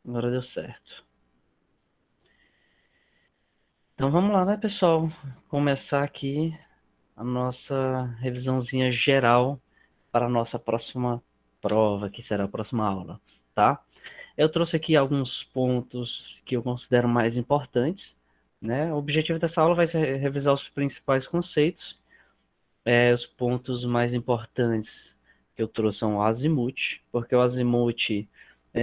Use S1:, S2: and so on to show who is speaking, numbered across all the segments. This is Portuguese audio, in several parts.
S1: Agora deu certo. Então vamos lá, né, pessoal? Começar aqui a nossa revisãozinha geral para a nossa próxima prova, que será a próxima aula, tá? Eu trouxe aqui alguns pontos que eu considero mais importantes, né? O objetivo dessa aula vai ser revisar os principais conceitos, os pontos mais importantes que eu trouxe são o azimuth, porque o azimuth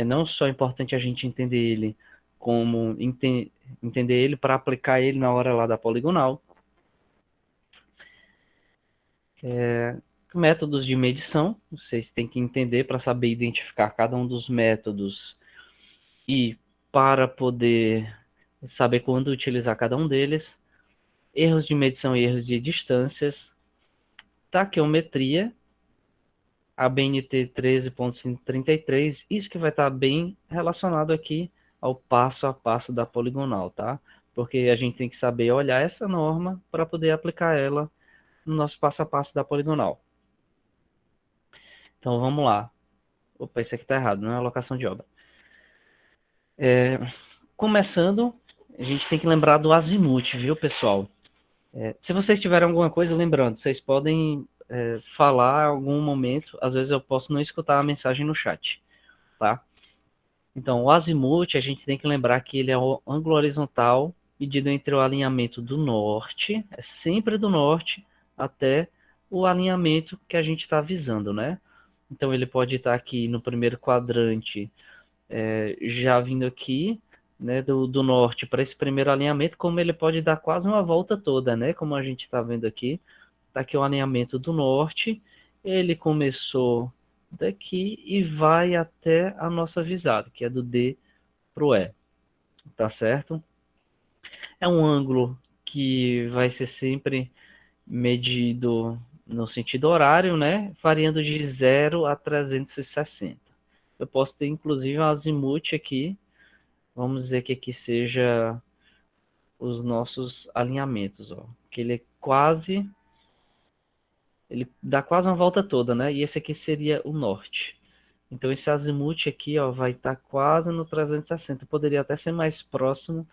S1: não só é importante a gente entender ele como entender ele para aplicar ele na hora lá da poligonal, métodos de medição, vocês têm que entender para saber identificar cada um dos métodos e para poder saber quando utilizar cada um deles, erros de medição e erros de distâncias, taquiometria, a BNT 13.33, isso que vai estar bem relacionado aqui ao passo a passo da poligonal, tá? Porque a gente tem que saber olhar essa norma para poder aplicar ela no nosso passo a passo da poligonal. Então vamos lá. Opa, isso aqui está errado, não é alocação de obra. Começando, a gente tem que lembrar do azimuth, viu, pessoal? Se vocês tiverem alguma coisa, lembrando, vocês podem falar em algum momento, às vezes eu posso não escutar a mensagem no chat, tá? Então, o azimuth, a gente tem que lembrar que ele é o ângulo horizontal medido entre o alinhamento do norte, é sempre do norte, até o alinhamento que a gente está visando, né? Então, ele pode estar aqui no primeiro quadrante, já vindo aqui, né, do norte para esse primeiro alinhamento, como ele pode dar quase uma volta toda, né? Como a gente está vendo aqui, está aqui o alinhamento do norte, ele começou daqui e vai até a nossa visada, que é do D para o E, tá certo? É um ângulo que vai ser sempre medido no sentido horário, né? Variando de 0 a 360. Eu posso ter inclusive um azimuth aqui. Vamos dizer que aqui seja os nossos alinhamentos, ó. Que ele dá quase uma volta toda, né? E esse aqui seria o norte. Então esse azimuth aqui, ó, vai estar quase no 360. Poderia até ser mais próximo,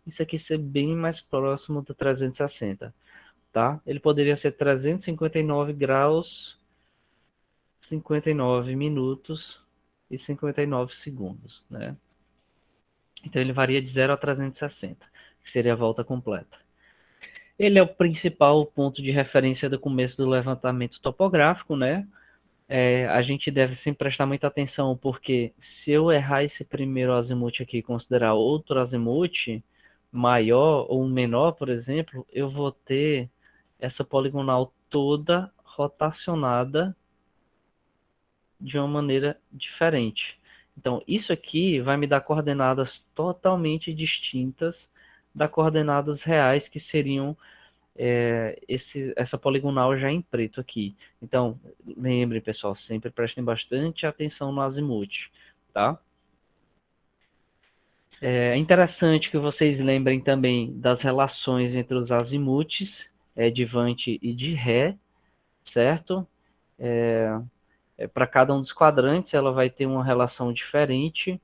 S1: isso aqui ser bem mais próximo do 360, tá? Ele poderia ser 359 graus, 59 minutos e 59 segundos, né? Então ele varia de 0 a 360, que seria a volta completa. Ele é o principal ponto de referência do começo do levantamento topográfico, né? A gente deve sempre prestar muita atenção, porque se eu errar esse primeiro azimuth aqui e considerar outro azimuth maior ou menor, por exemplo, eu vou ter essa poligonal toda rotacionada de uma maneira diferente. Então, isso aqui vai me dar coordenadas totalmente distintas das coordenadas reais que seriam essa poligonal já em preto aqui. Então, lembrem, pessoal, sempre prestem bastante atenção no azimuth, tá? É interessante que vocês lembrem também das relações entre os azimuths, de Vante e de Ré, certo? Para cada um dos quadrantes, ela vai ter uma relação diferente.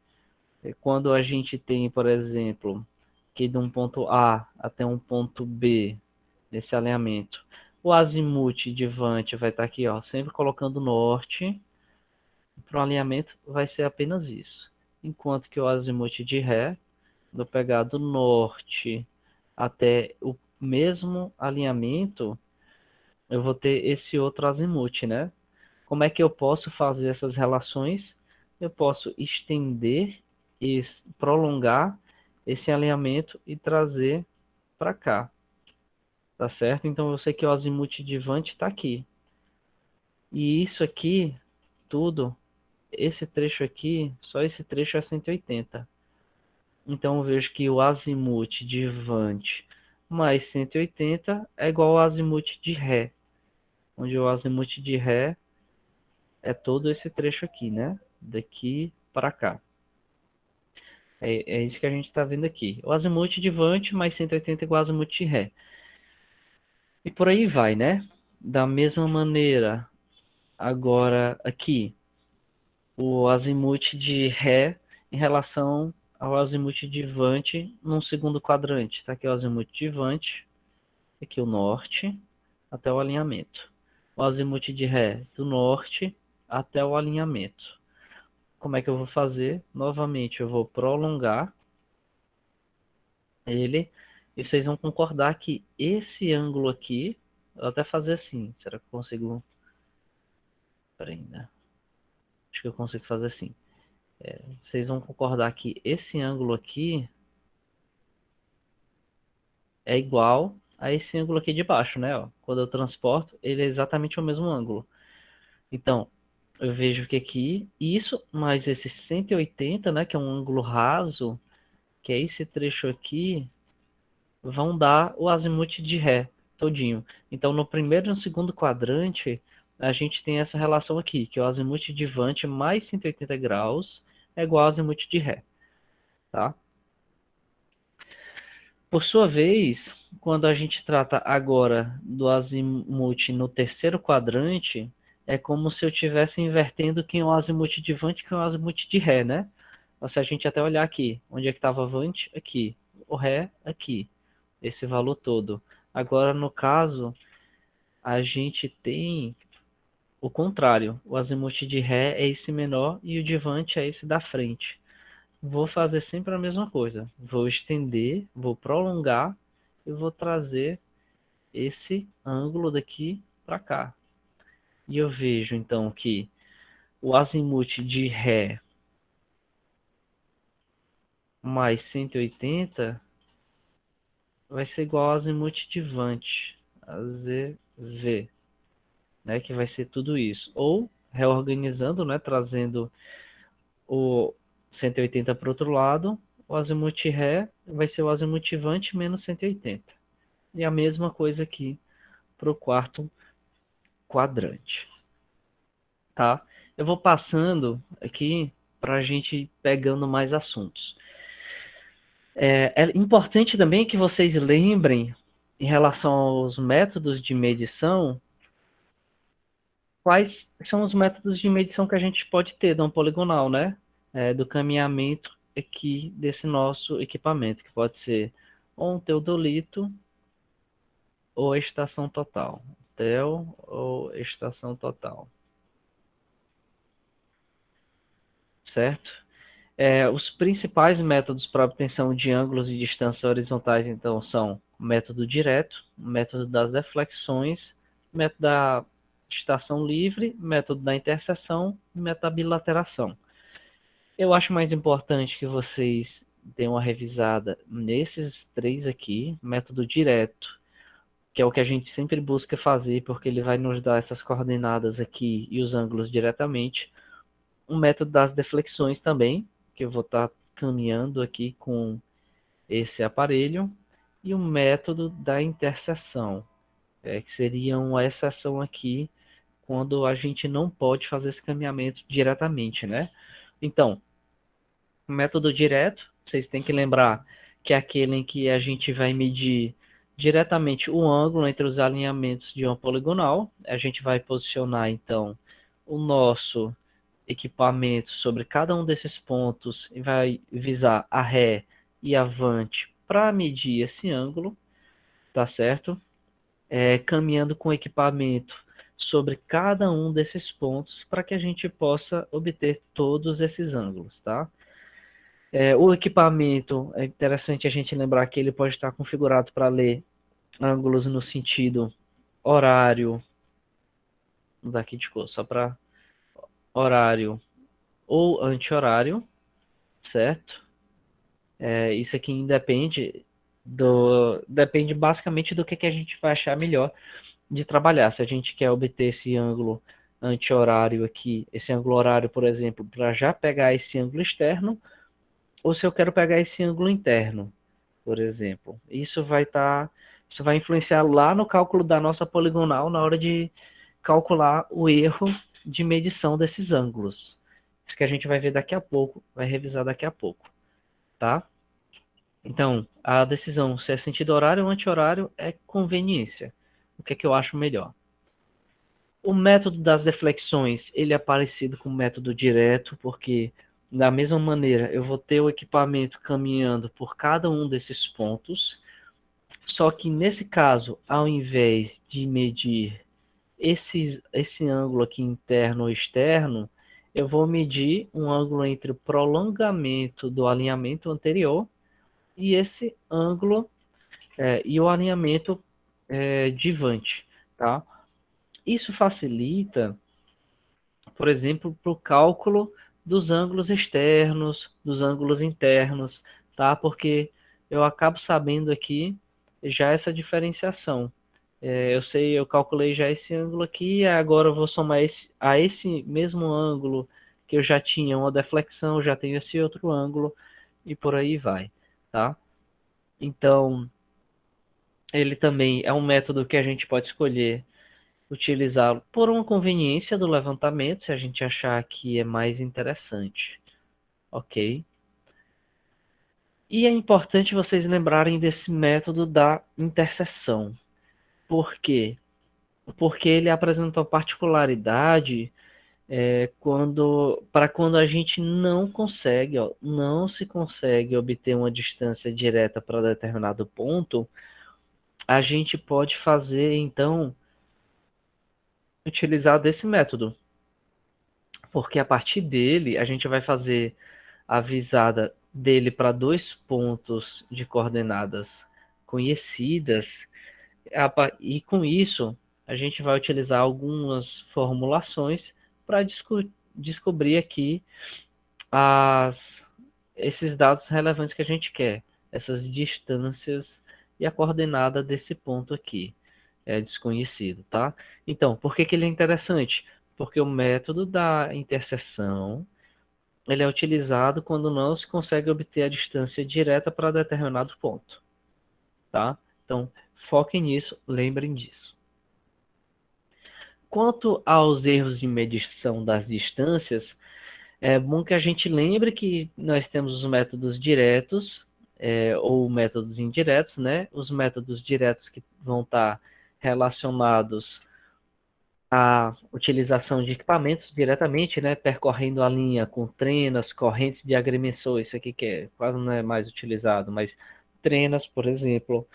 S1: Quando a gente tem, por exemplo, que de um ponto A até um ponto B, nesse alinhamento, o azimuth de Vante vai estar aqui, ó, sempre colocando norte. Para o alinhamento vai ser apenas isso. Enquanto que o azimuth de Ré, do pegar do norte até o mesmo alinhamento, eu vou ter esse outro azimuth, né? Como é que eu posso fazer essas relações? Eu posso estender e prolongar esse alinhamento e trazer para cá, tá certo? Então eu sei que o azimuth de Vante está aqui. E isso aqui, tudo, esse trecho aqui, só esse trecho é 180. Então eu vejo que o azimuth de Vante mais 180 é igual ao azimuth de Ré, onde o azimuth de Ré é todo esse trecho aqui, né? Daqui para cá. É isso que a gente está vendo aqui. O azimuth de Vante mais 180 igual ao azimuth de Ré. E por aí vai, né? Da mesma maneira, agora aqui, o azimuth de Ré em relação ao azimuth divante num segundo quadrante. Tá aqui o azimuth divante, aqui o norte, até o alinhamento. O azimuth de ré do norte até o alinhamento. Como é que eu vou fazer? Novamente, eu vou prolongar ele e vocês vão concordar que esse ângulo aqui, eu vou até fazer assim. Será que eu consigo? Peraí, né? Acho que eu consigo fazer assim. Vocês vão concordar que esse ângulo aqui é igual a esse ângulo aqui de baixo, né? Ó, quando eu transporto, ele é exatamente o mesmo ângulo. Então, eu vejo que aqui, isso mais esse 180, né, que é um ângulo raso, que é esse trecho aqui, vão dar o azimuth de ré todinho. Então, no primeiro e no segundo quadrante, a gente tem essa relação aqui, que o azimuth de vante mais 180 graus é igual ao azimuth de ré, tá? Por sua vez, quando a gente trata agora do azimuth no terceiro quadrante, é como se eu estivesse invertendo quem é o azimuth de vante e quem é o azimuth de ré, né? Ou se a gente até olhar aqui, onde é que estava vante? Aqui. O ré, aqui. Esse valor todo. Agora, no caso, a gente tem o contrário. O azimuth de ré é esse menor e o de vante é esse da frente. Vou fazer sempre a mesma coisa. Vou estender, vou prolongar e vou trazer esse ângulo daqui para cá. E eu vejo então que o azimuth de ré mais 180 vai ser igual ao azimuth de vante, AZV, né, que vai ser tudo isso. Ou reorganizando, né, trazendo o 180 para o outro lado, o azimuth ré vai ser o azimuth vante menos 180. E a mesma coisa aqui para o quarto quadrante, tá? Eu vou passando aqui para a gente ir pegando mais assuntos. É importante também que vocês lembrem, em relação aos métodos de medição, quais são os métodos de medição que a gente pode ter de um poligonal, né? Do caminhamento aqui desse nosso equipamento, que pode ser ou um teodolito ou estação total. Tel ou estação total. Certo? Os principais métodos para obtenção de ângulos e distâncias horizontais, então, são o método direto, o método das deflexões, o método da estação livre, o método da interseção e o método da bilateração. Eu acho mais importante que vocês deem uma revisada nesses três aqui, método direto, que é o que a gente sempre busca fazer, porque ele vai nos dar essas coordenadas aqui e os ângulos diretamente. O método das deflexões também, que eu vou estar caminhando aqui com esse aparelho, e o método da interseção, que seria uma exceção aqui quando a gente não pode fazer esse caminhamento diretamente, né? Então, o método direto, vocês têm que lembrar que é aquele em que a gente vai medir diretamente o ângulo entre os alinhamentos de uma poligonal. A gente vai posicionar, então, o nosso equipamento sobre cada um desses pontos e vai visar a ré e a vante para medir esse ângulo, tá certo? Caminhando com o equipamento sobre cada um desses pontos para que a gente possa obter todos esses ângulos, tá? O equipamento, é interessante a gente lembrar que ele pode estar configurado para ler ângulos no sentido horário, daqui de cor, só para horário ou anti-horário, certo? Isso aqui depende basicamente do que a gente vai achar melhor de trabalhar. Se a gente quer obter esse ângulo anti-horário aqui, esse ângulo horário, por exemplo, para já pegar esse ângulo externo, ou se eu quero pegar esse ângulo interno, por exemplo. Isso vai influenciar lá no cálculo da nossa poligonal na hora de calcular o erro de medição desses ângulos. Isso que a gente vai ver daqui a pouco, vai revisar daqui a pouco, tá? Então, a decisão se é sentido horário ou anti-horário é conveniência. O que é que eu acho melhor? O método das deflexões, ele é parecido com o método direto, porque Da mesma maneira, eu vou ter o equipamento caminhando por cada um desses pontos, só que nesse caso, ao invés de medir esse ângulo aqui interno ou externo, eu vou medir um ângulo entre o prolongamento do alinhamento anterior e esse ângulo e o alinhamento divante, tá? Isso facilita, por exemplo, para o cálculo dos ângulos externos, dos ângulos internos, tá? Porque eu acabo sabendo aqui já essa diferenciação. Eu sei, eu calculei já esse ângulo aqui, agora eu vou somar a esse mesmo ângulo que eu já tinha uma deflexão, já tenho esse outro ângulo e por aí vai, tá? Então, ele também é um método que a gente pode escolher utilizá-lo por uma conveniência do levantamento, se a gente achar que é mais interessante, ok? E é importante vocês lembrarem desse método da interseção. Por quê? Porque ele apresenta uma particularidade quando a gente não consegue, ó, não se consegue obter uma distância direta para determinado ponto, a gente pode fazer, então, utilizar desse método. Porque a partir dele, a gente vai fazer a visada dele para dois pontos de coordenadas conhecidas, e com isso, a gente vai utilizar algumas formulações para descobrir aqui as, esses dados relevantes que a gente quer, essas distâncias e a coordenada desse ponto aqui é desconhecido, tá? Então, por que que ele é interessante? Porque o método da interseção ele é utilizado quando não se consegue obter a distância direta para determinado ponto, tá? Então, foquem nisso, lembrem disso. Quanto aos erros de medição das distâncias, é bom que a gente lembre que nós temos os métodos diretos ou métodos indiretos, né? Os métodos diretos que vão estar relacionados à utilização de equipamentos diretamente, né? Percorrendo a linha com trenas, correntes de agrimensor, isso aqui que quase não é mais utilizado, mas trenas, por exemplo,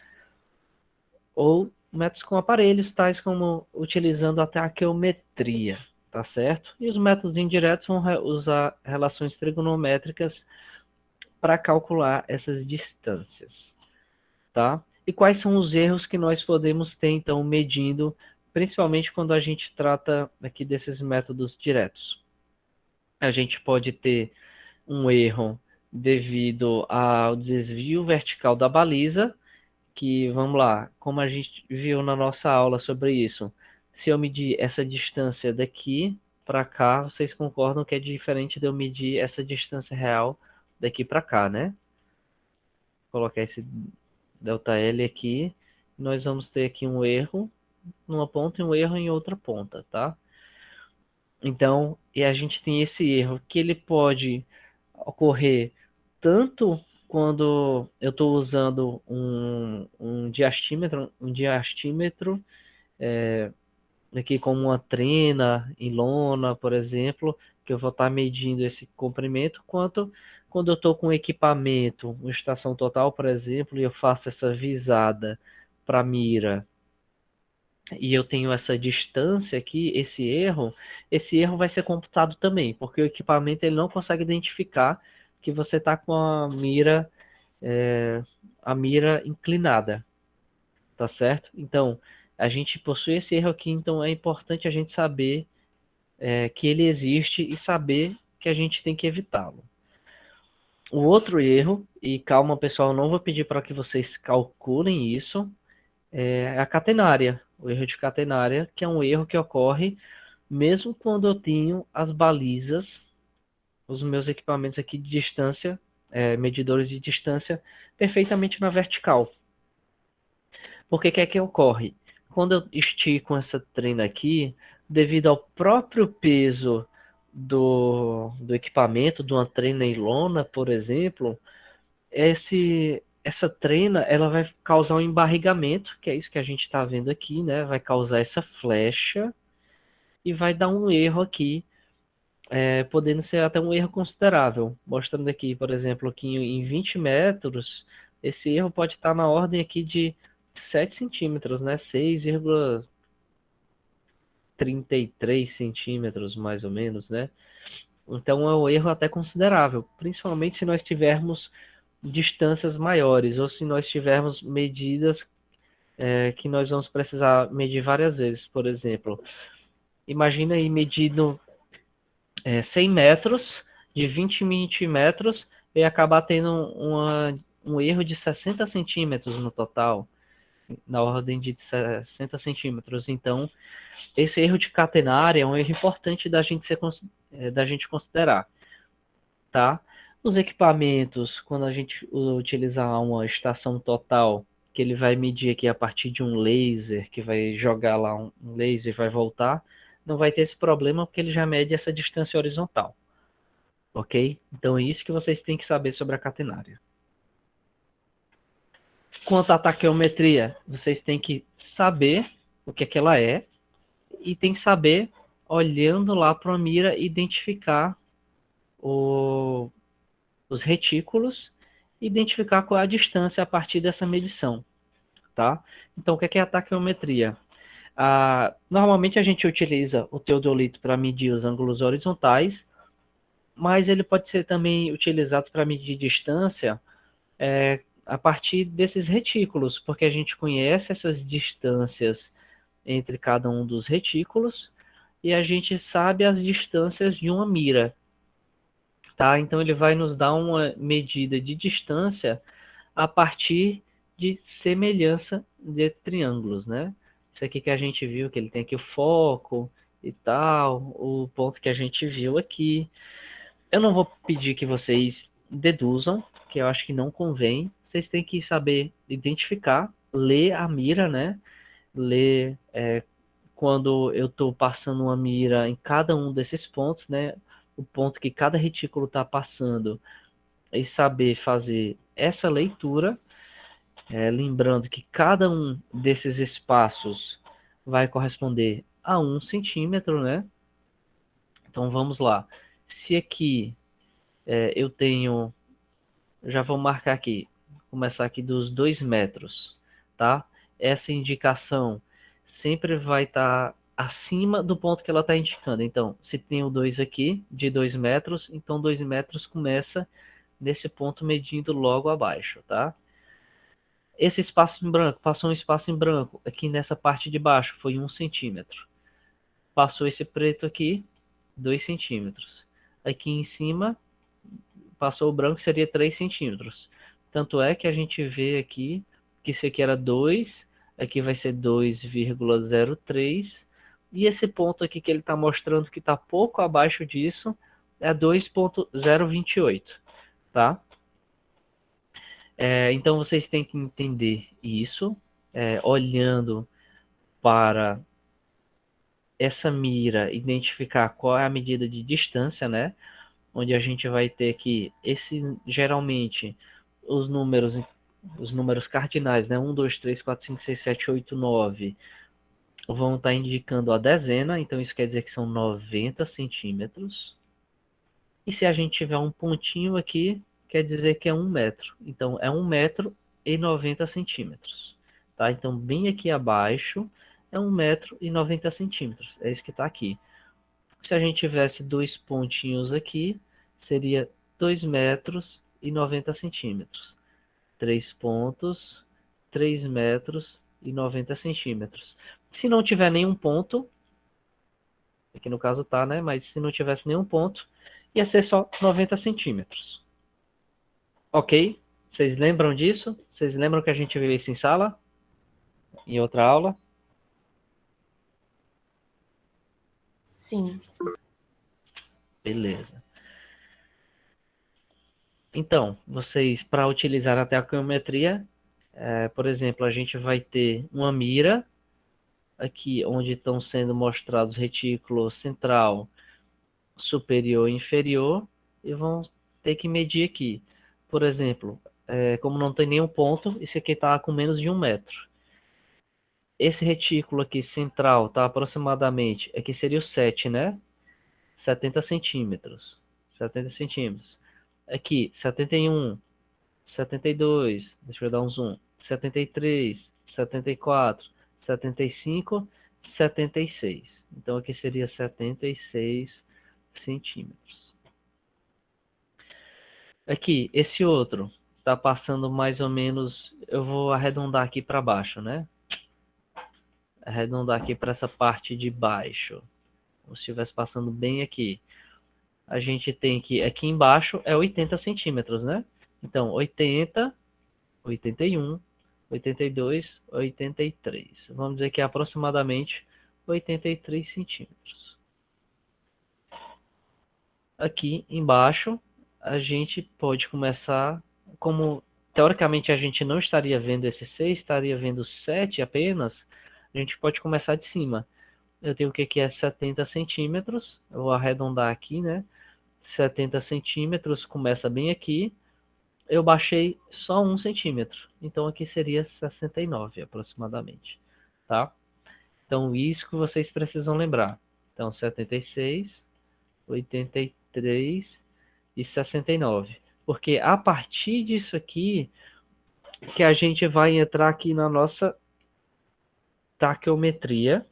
S1: ou métodos com aparelhos, tais como utilizando a taqueometria, tá certo? E os métodos indiretos vão usar relações trigonométricas para calcular essas distâncias, tá? E quais são os erros que nós podemos ter, então, medindo, principalmente quando a gente trata aqui desses métodos diretos? A gente pode ter um erro devido ao desvio vertical da baliza, que, vamos lá, como a gente viu na nossa aula sobre isso, se eu medir essa distância daqui para cá, vocês concordam que é diferente de eu medir essa distância real daqui para cá, né? Vou colocar esse ΔL aqui, nós vamos ter aqui um erro numa ponta e um erro em outra ponta, tá? Então, e a gente tem esse erro que ele pode ocorrer tanto quando eu estou usando um diastímetro aqui como uma trena em lona, por exemplo, que eu vou estar medindo esse comprimento, quanto quando eu estou com equipamento, uma estação total, por exemplo, e eu faço essa visada para mira e eu tenho essa distância aqui, esse erro vai ser computado também, porque o equipamento ele não consegue identificar que você está com a mira inclinada, tá certo? Então, a gente possui esse erro aqui, então é importante a gente saber que ele existe e saber que a gente tem que evitá-lo. O outro erro, e calma pessoal, não vou pedir para que vocês calculem isso, é a catenária, o erro de catenária, que é um erro que ocorre mesmo quando eu tenho as balizas, os meus equipamentos aqui de distância, medidores de distância, perfeitamente na vertical. Porque que é que ocorre? Quando eu estico essa trena aqui, devido ao próprio peso do equipamento, de uma trena em lona, por exemplo, essa trena ela vai causar um embarrigamento, que é isso que a gente está vendo aqui, né? Vai causar essa flecha e vai dar um erro aqui podendo ser até um erro considerável. Mostrando aqui, por exemplo, que em 20 metros, esse erro pode estar na ordem aqui de 7 centímetros, né? 6,33 centímetros, mais ou menos, né? Então é um erro até considerável, principalmente se nós tivermos distâncias maiores ou se nós tivermos medidas que nós vamos precisar medir várias vezes. Por exemplo, imagina aí medindo 100 metros, de 20 em 20 metros, e acabar tendo um erro de 60 centímetros no total, na ordem de 60 centímetros. Então, esse erro de catenária é um erro importante da gente considerar, tá? Os equipamentos, quando a gente utilizar uma estação total, que ele vai medir aqui a partir de um laser, que vai jogar lá um laser e vai voltar, não vai ter esse problema porque ele já mede essa distância horizontal, ok? Então é isso que vocês têm que saber sobre a catenária. Quanto à taqueometria, vocês têm que saber o que ela é e tem que saber, olhando lá para a mira, identificar os retículos, identificar qual é a distância a partir dessa medição, tá? Então, o que é a taqueometria? Normalmente a gente utiliza o teodolito para medir os ângulos horizontais, mas ele pode ser também utilizado para medir distância a partir desses retículos, porque a gente conhece essas distâncias entre cada um dos retículos e a gente sabe as distâncias de uma mira, tá? Então ele vai nos dar uma medida de distância a partir de semelhança de triângulos, né? Isso aqui que a gente viu, que ele tem aqui o foco e tal, o ponto que a gente viu aqui. Eu não vou pedir que vocês deduzam, que eu acho que não convém. Vocês têm que saber identificar, ler a mira, né? Ler quando eu estou passando uma mira em cada um desses pontos, né? O ponto que cada retículo está passando e saber fazer essa leitura, lembrando que cada um desses espaços vai corresponder a 1 centímetro, né? Então vamos lá. Se aqui eu tenho, já vou marcar aqui, começar aqui dos 2 metros, tá? Essa indicação sempre vai estar acima do ponto que ela está indicando. Então, se tem o 2 aqui, de 2 metros, então 2 metros começa nesse ponto medindo logo abaixo, tá? Esse espaço em branco, passou um espaço em branco aqui nessa parte de baixo, foi 1 centímetro. Passou esse preto aqui, 2 centímetros. Aqui em cima, passou o branco, seria 3 centímetros. Tanto é que a gente vê aqui que isso aqui era 2, aqui vai ser 2,03, e esse ponto aqui que ele está mostrando que está pouco abaixo disso é 2,028, tá? Então vocês têm que entender isso, olhando para essa mira, identificar qual é a medida de distância, né? Onde a gente vai ter que geralmente os números cardinais, né? 1, 2, 3, 4, 5, 6, 7, 8, 9 vão estar indicando a dezena, então isso quer dizer que são 90 centímetros. E se a gente tiver um pontinho aqui, quer dizer que é 1 metro. Então é 1,90 m. Tá? Então bem aqui abaixo é 1,90 m. É isso que está aqui. Se a gente tivesse dois pontinhos aqui, seria 2,90 m. 3 pontos, 3,90 m. Se não tiver nenhum ponto, aqui no caso tá, né? Mas se não tivesse nenhum ponto, ia ser só 90 centímetros. Ok? Vocês lembram disso? Vocês lembram que a gente viu isso em sala? Em outra aula?
S2: Sim.
S1: Beleza. Então, vocês, para utilizar a taquiometria, por exemplo, a gente vai ter uma mira, aqui onde estão sendo mostrados retículo central, superior e inferior, e vão ter que medir aqui. Por exemplo, como não tem nenhum ponto, esse aqui está com menos de 1 metro. Esse retículo aqui central está aproximadamente, aqui seria o 7, né? 70 centímetros. 70 centímetros. Aqui, 71, 72, deixa eu dar um zoom, 73, 74, 75, 76. Então aqui seria 76 centímetros. Aqui, esse outro tá passando mais ou menos, eu vou arredondar aqui para baixo, né? Arredondar aqui para essa parte de baixo. Como se estivesse passando bem aqui. A gente tem que, aqui embaixo é 80 centímetros, né? Então, 80, 81, 82, 83. Vamos dizer que é aproximadamente 83 centímetros. Aqui embaixo, a gente pode começar, como teoricamente a gente não estaria vendo esse 6, estaria vendo 7 apenas, a gente pode começar de cima. Eu tenho o que é 70 centímetros, eu vou arredondar aqui, né? 70 centímetros, começa bem aqui, eu baixei só 1 centímetro, então aqui seria 69 aproximadamente, tá? Então isso que vocês precisam lembrar. Então 76, 83 e 69. Porque a partir disso aqui que a gente vai entrar aqui na nossa taquiometria,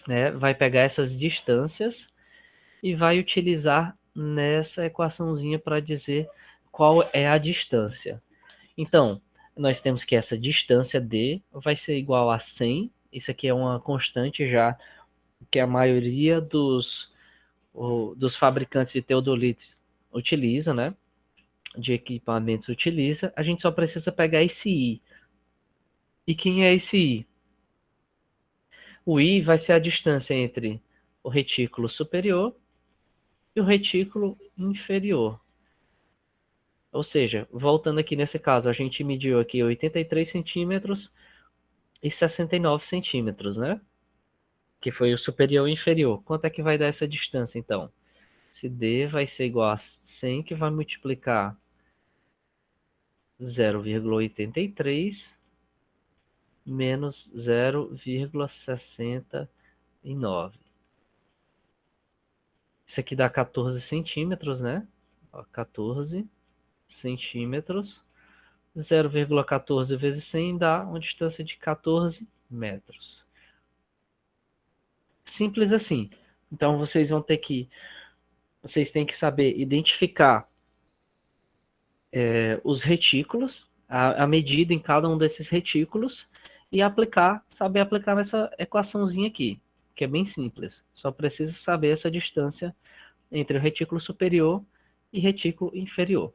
S1: né? Vai pegar essas distâncias e vai utilizar nessa equaçãozinha para dizer qual é a distância. Então, nós temos que essa distância D vai ser igual a 100. Isso aqui é uma constante já que a maioria dos fabricantes de teodolites utiliza, né? De equipamentos utiliza. A gente só precisa pegar esse I. E quem é esse I? O I vai ser a distância entre o retículo superior e o retículo inferior. Ou seja, voltando aqui nesse caso, a gente mediu aqui 83 centímetros e 69 centímetros, né? Que foi o superior e o inferior. Quanto é que vai dar essa distância, então? Se D vai ser igual a 100, que vai multiplicar 0,83 menos 0,69. Isso aqui dá 14 centímetros, né? 14 centímetros. 0,14 vezes 100 dá uma distância de 14 metros. Simples assim. Então vocês têm que saber identificar os retículos, a medida em cada um desses retículos e saber aplicar nessa equaçãozinha aqui, que é bem simples. Só precisa saber essa distância entre o retículo superior e retículo inferior.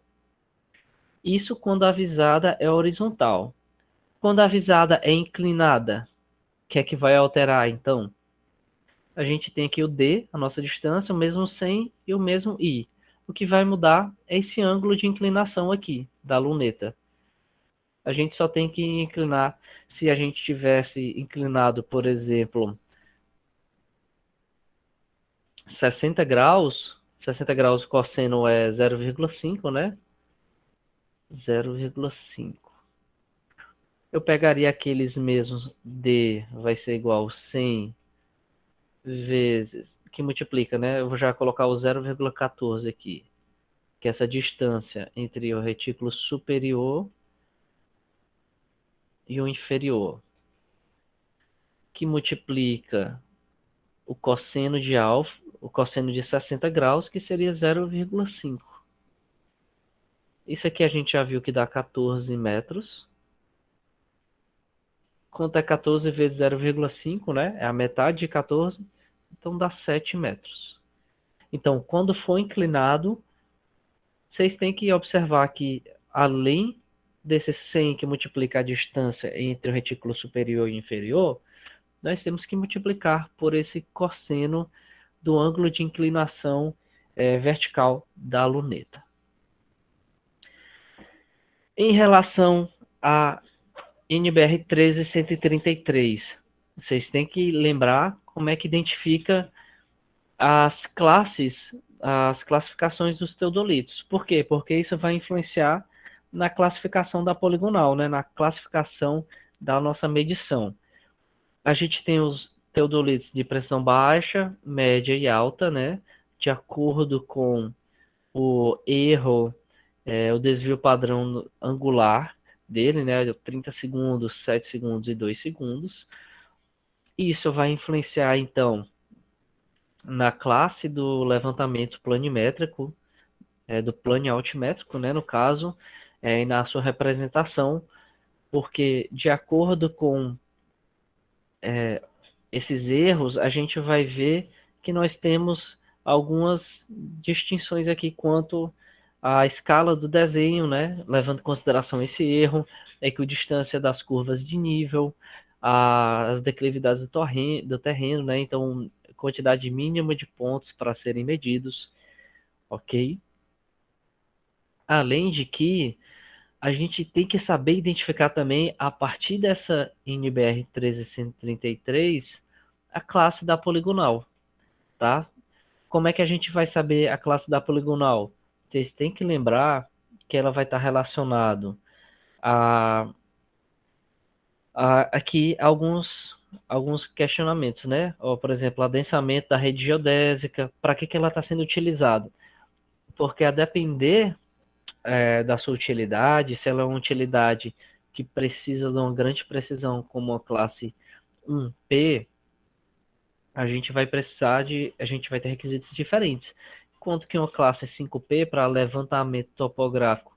S1: Isso quando a visada é horizontal. Quando a visada é inclinada, o que é que vai alterar, então? A gente tem aqui o D, a nossa distância, o mesmo 100 e o mesmo I. O que vai mudar é esse ângulo de inclinação aqui, da luneta. A gente só tem que inclinar, se a gente tivesse inclinado, por exemplo, 60 graus o cosseno é 0,5, né? 0,5. Eu pegaria aqueles mesmos D vai ser igual a 100 vezes, que multiplica, né? Eu vou já colocar o 0,14 aqui, que é essa distância entre o retículo superior e o inferior, que multiplica o cosseno de alfa, o cosseno de 60 graus, que seria 0,5. Isso aqui a gente já viu que dá 14 metros. Quanto é 14 vezes 0,5, né? É a metade de 14, então dá 7 metros. Então, quando for inclinado, vocês têm que observar que, além desse 100 que multiplica a distância entre o retículo superior e inferior, nós temos que multiplicar por esse cosseno do ângulo de inclinação vertical da luneta. Em relação a NBR 13133, vocês têm que lembrar como é que identifica as classificações dos teodolitos. Por quê? Porque isso vai influenciar na classificação da poligonal, né? Na classificação da nossa medição. A gente tem os teodolitos de pressão baixa, média e alta, né? De acordo com o erro, o desvio padrão angular dele, né? 30 segundos, 7 segundos e 2 segundos. Isso vai influenciar, então, na classe do levantamento planimétrico, do plane altimétrico, né? No caso, e na sua representação, porque de acordo com esses erros, a gente vai ver que nós temos algumas distinções aqui quanto à escala do desenho, né? Levando em consideração esse erro, a equidistância das curvas de nível, as declividades do terreno, né? Então, quantidade mínima de pontos para serem medidos, ok? Além de que a gente tem que saber identificar também, a partir dessa NBR 1333, a classe da poligonal, tá? Como é que a gente vai saber a classe da poligonal? Vocês têm que lembrar que ela vai estar relacionado a, aqui alguns questionamentos, né? Ou, por exemplo, adensamento da rede geodésica, para que ela está sendo utilizada? Porque a depender da sua utilidade, se ela é uma utilidade que precisa de uma grande precisão, como a classe 1P, a gente vai ter requisitos diferentes. Enquanto que uma classe 5P, para levantamento topográfico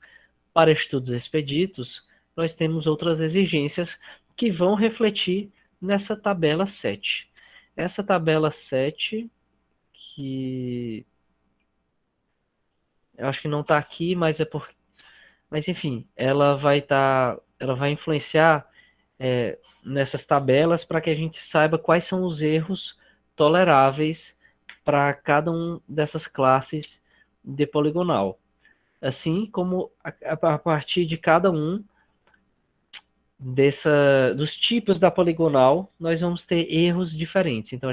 S1: para estudos expeditos, nós temos outras exigências que vão refletir nessa tabela 7. Essa tabela 7, que eu acho que não está aqui, mas enfim, ela vai influenciar nessas tabelas para que a gente saiba quais são os erros toleráveis para cada um dessas classes de poligonal. Assim como a partir de cada um dos tipos da poligonal, nós vamos ter erros diferentes. Então,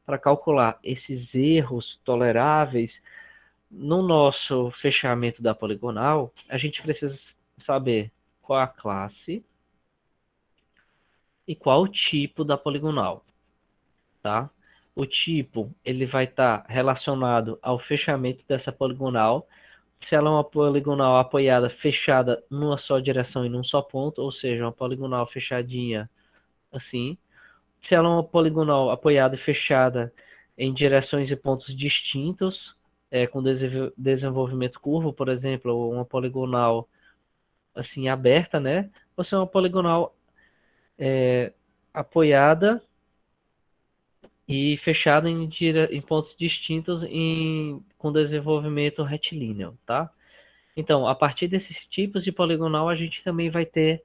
S1: para calcular esses erros toleráveis, no nosso fechamento da poligonal, a gente precisa saber qual a classe e qual o tipo da poligonal, tá? O tipo, ele vai estar relacionado ao fechamento dessa poligonal. Se ela é uma poligonal apoiada, fechada numa só direção e num só ponto, ou seja, uma poligonal fechadinha assim. Se ela é uma poligonal apoiada e fechada em direções e pontos distintos, com desenvolvimento curvo, por exemplo, ou uma poligonal assim aberta, né? Ou se é uma poligonal apoiada e fechada em pontos distintos com desenvolvimento retilíneo, tá? Então, a partir desses tipos de poligonal, a gente também vai ter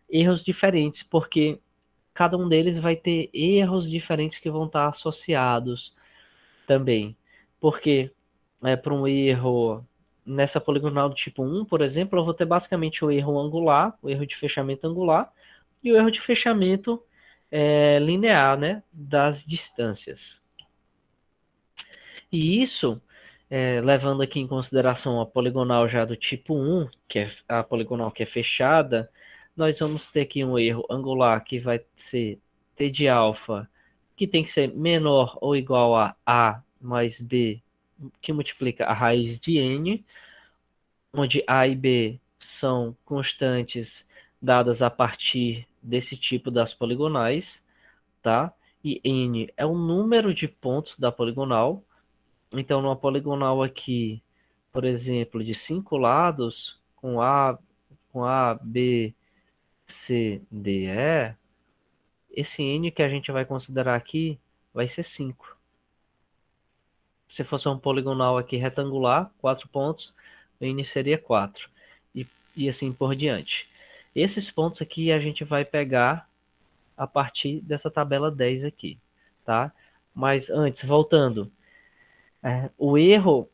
S1: erros diferentes, porque cada um deles vai ter erros diferentes que vão estar associados também. Porque para um erro nessa poligonal do tipo 1, por exemplo, eu vou ter basicamente o erro angular, o erro de fechamento angular e o erro de fechamento linear, né, das distâncias. E isso, levando aqui em consideração a poligonal já do tipo 1, que é a poligonal que é fechada, nós vamos ter aqui um erro angular que vai ser t de alfa, que tem que ser menor ou igual a mais b, que multiplica a raiz de n, onde a e b são constantes dadas a partir desse tipo das poligonais, tá? E n é o número de pontos da poligonal. Então, numa poligonal aqui, por exemplo, de 5 lados, com A, B, C, D, E, esse N que a gente vai considerar aqui vai ser 5. Se fosse um poligonal aqui retangular, 4 pontos, o N seria 4. E assim por diante. Esses pontos aqui a gente vai pegar a partir dessa tabela 10 aqui, tá? Mas antes, voltando, o erro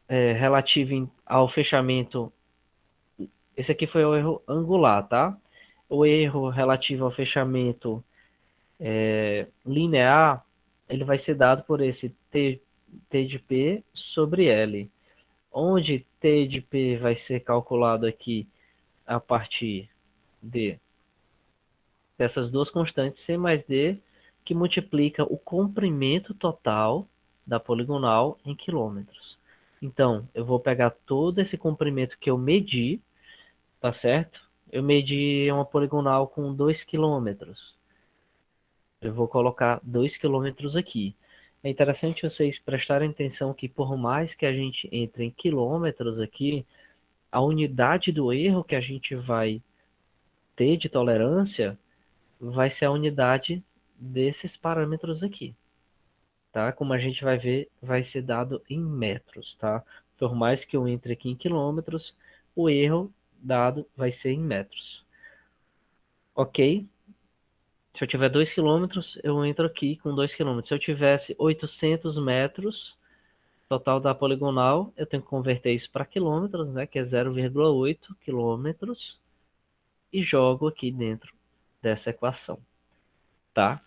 S1: relativo ao fechamento. Esse aqui foi o erro angular, tá? O erro relativo ao fechamento linear, ele vai ser dado por esse T de P sobre L, onde T de P vai ser calculado aqui a partir dessas duas constantes, C mais D, que multiplica o comprimento total da poligonal em quilômetros. Então, eu vou pegar todo esse comprimento que eu medi, tá certo? Eu medi uma poligonal com 2 quilômetros. Eu vou colocar 2 quilômetros aqui. É interessante vocês prestarem atenção que por mais que a gente entre em quilômetros aqui, a unidade do erro que a gente vai ter de tolerância vai ser a unidade desses parâmetros aqui, tá? Como a gente vai ver, vai ser dado em metros, tá? Por mais que eu entre aqui em quilômetros, o erro dado vai ser em metros. Ok? Se eu tiver 2 quilômetros, eu entro aqui com 2 quilômetros. Se eu tivesse 800 metros, total da poligonal, eu tenho que converter isso para quilômetros, né? Que é 0,8 quilômetros. E jogo aqui dentro dessa equação, tá?